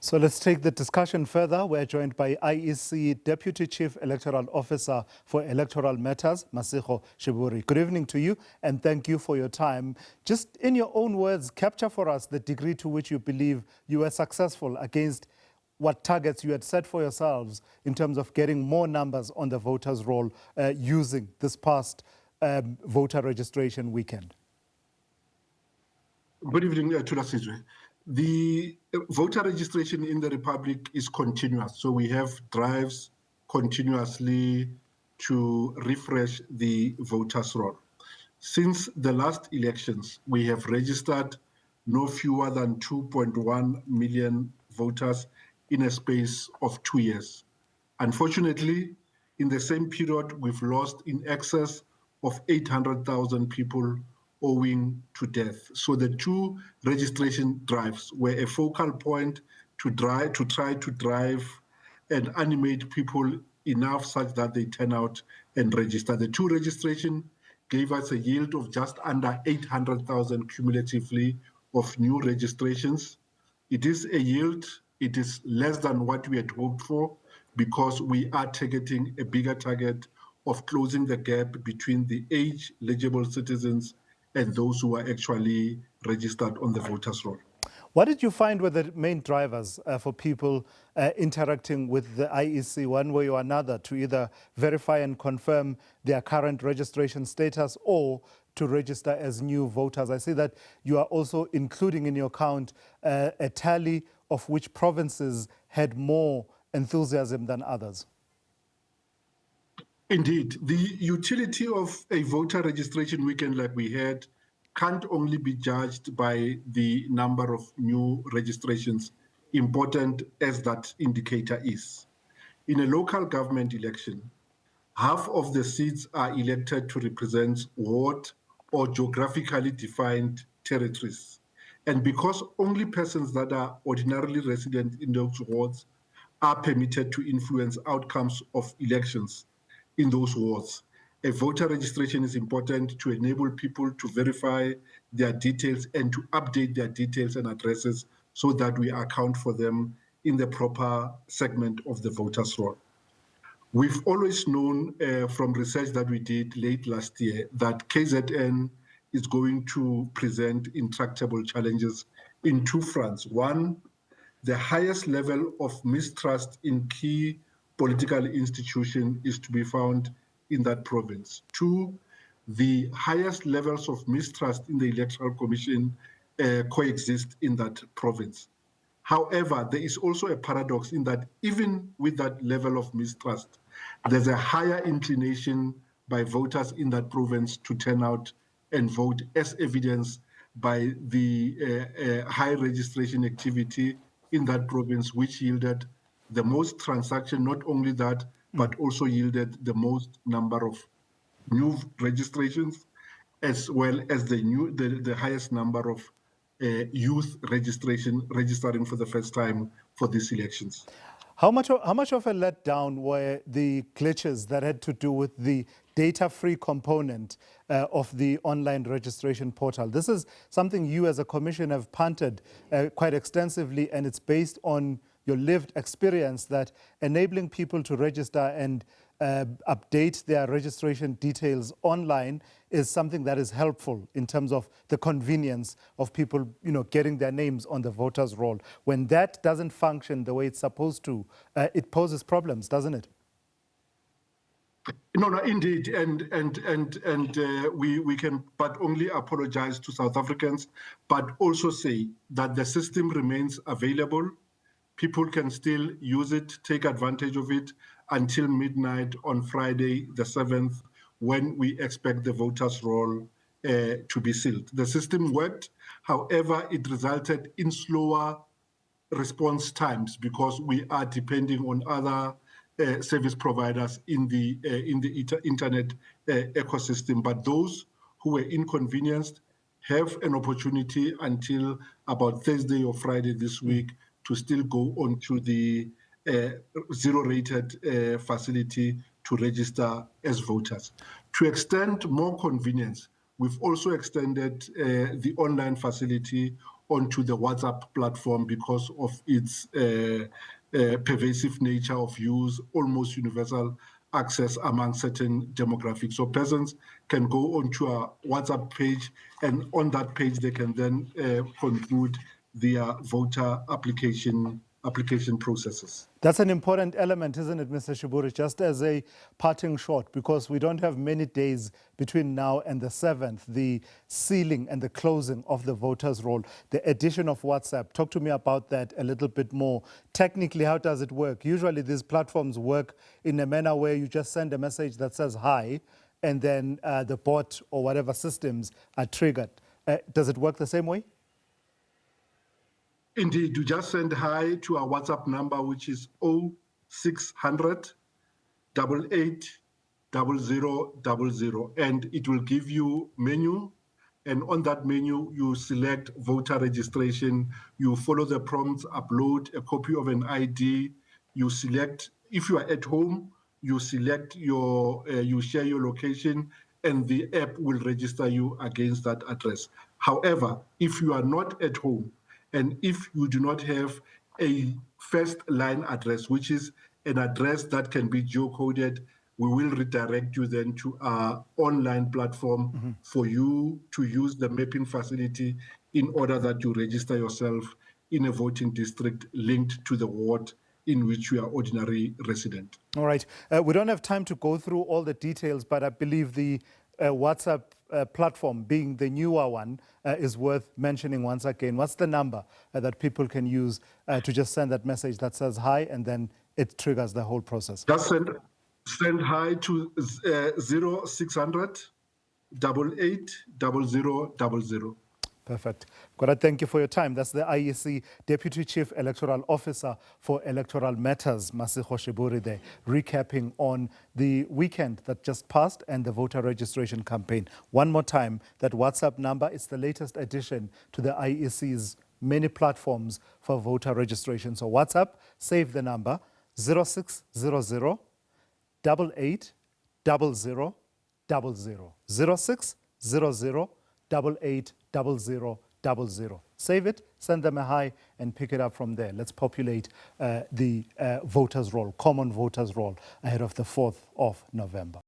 So let's take the discussion further. We're joined by IEC Deputy Chief Electoral Officer for Electoral Matters, Masego Sheburi. Good evening to you, and thank you for your time. Just in your own words, capture for us the degree to which you believe you were successful against what targets you had set for yourselves in terms of getting more numbers on the voters' roll using this past voter registration weekend. Good evening, Tulasizwe. The voter registration in the Republic is continuous. So we have drives continuously to refresh the voters' roll. Since the last elections, we have registered no fewer than 2.1 million voters in a space of 2 years. Unfortunately, in the same period, we've lost in excess of 800,000 people owing to death. So the two registration drives were a focal point to try to drive and animate people enough such that they turn out and register. The two registration gave us a yield of just under 800,000 cumulatively of new registrations. It is a yield, it is less than what we had hoped for because we are targeting a bigger target of closing the gap between the age-eligible citizens and those who are actually registered on the voters' roll. What did you find were the main drivers for people interacting with the IEC one way or another to either verify and confirm their current registration status or to register as new voters? I see that you are also including in your count a tally of which provinces had more enthusiasm than others. Indeed, the utility of a voter registration weekend like we had can't only be judged by the number of new registrations, important as that indicator is. In a local government election, half of the seats are elected to represent ward or geographically defined territories. And because only persons that are ordinarily resident in those wards are permitted to influence outcomes of elections in those wards, a voter registration is important to enable people to verify their details and to update their details and addresses so that we account for them in the proper segment of the voters' roll. We've always known from research that we did late last year that KZN is going to present intractable challenges in two fronts. One, the highest level of mistrust in key political institutions is to be found in that province. Two, the highest levels of mistrust in the Electoral Commission coexist in that province. However, there is also a paradox in that even with that level of mistrust, there's a higher inclination by voters in that province to turn out and vote, as evidenced by the high registration activity in that province, which yielded the most transaction, not only that, but also yielded the most number of new registrations, as well as the highest number of youth registering for the first time for these elections. How much of a letdown were the glitches that had to do with the data-free component of the online registration portal? This is something you as a commission have punted quite extensively, and it's based on your lived experience that enabling people to register and update their registration details online is something that is helpful in terms of the convenience of people, getting their names on the voters' roll. When that doesn't function the way it's supposed to, it poses problems, doesn't it? No, indeed, and we can but only apologize to South Africans, but also say that the system remains available. People can still use it, take advantage of it until midnight on Friday, the 7th, when we expect the voters' roll to be sealed. The system worked. However, it resulted in slower response times because we are depending on other service providers in the internet ecosystem. But those who were inconvenienced have an opportunity until about Thursday or Friday this week to still go onto the zero-rated facility to register as voters. To extend more convenience, we've also extended the online facility onto the WhatsApp platform because of its pervasive nature of use, almost universal access among certain demographics. So persons can go onto a WhatsApp page, and on that page they can then conclude their voter application processes. That's an important element, isn't it, Mr. Sheburi? Just as a parting shot, because we don't have many days between now and the 7th, the sealing and the closing of the voters' roll, the addition of WhatsApp. Talk to me about that a little bit more. Technically, how does it work? Usually these platforms work in a manner where you just send a message that says hi, and then the bot or whatever systems are triggered. Does it work the same way? Indeed, you just send hi to our WhatsApp number, which is 0600 88 0000, and it will give you menu. And on that menu, you select voter registration. You follow the prompts, upload a copy of an ID. You select, if you are at home, you select you share your location, and the app will register you against that address. However, if you are not at home, and if you do not have a first line address, which is an address that can be geocoded, we will redirect you then to our online platform for you to use the mapping facility in order that you register yourself in a voting district linked to the ward in which you are ordinary resident. All right. We don't have time to go through all the details, but I believe the WhatsApp platform, being the newer one, is worth mentioning once again. What's the number that people can use to just send that message that says hi, and then it triggers the whole process? Just send hi to 0600 88 0000. Perfect. Got to thank you for your time. That's the IEC Deputy Chief Electoral Officer for Electoral Matters, Masego Sheburi, there, recapping on the weekend that just passed and the voter registration campaign. One more time, that WhatsApp number is the latest addition to the IEC's many platforms for voter registration. So WhatsApp, save the number, 0600 88 0000. 0600 88 0000. Save it, send them a hi, and pick it up from there. Let's populate the voters' roll, common voters' roll, ahead of the 4th of November.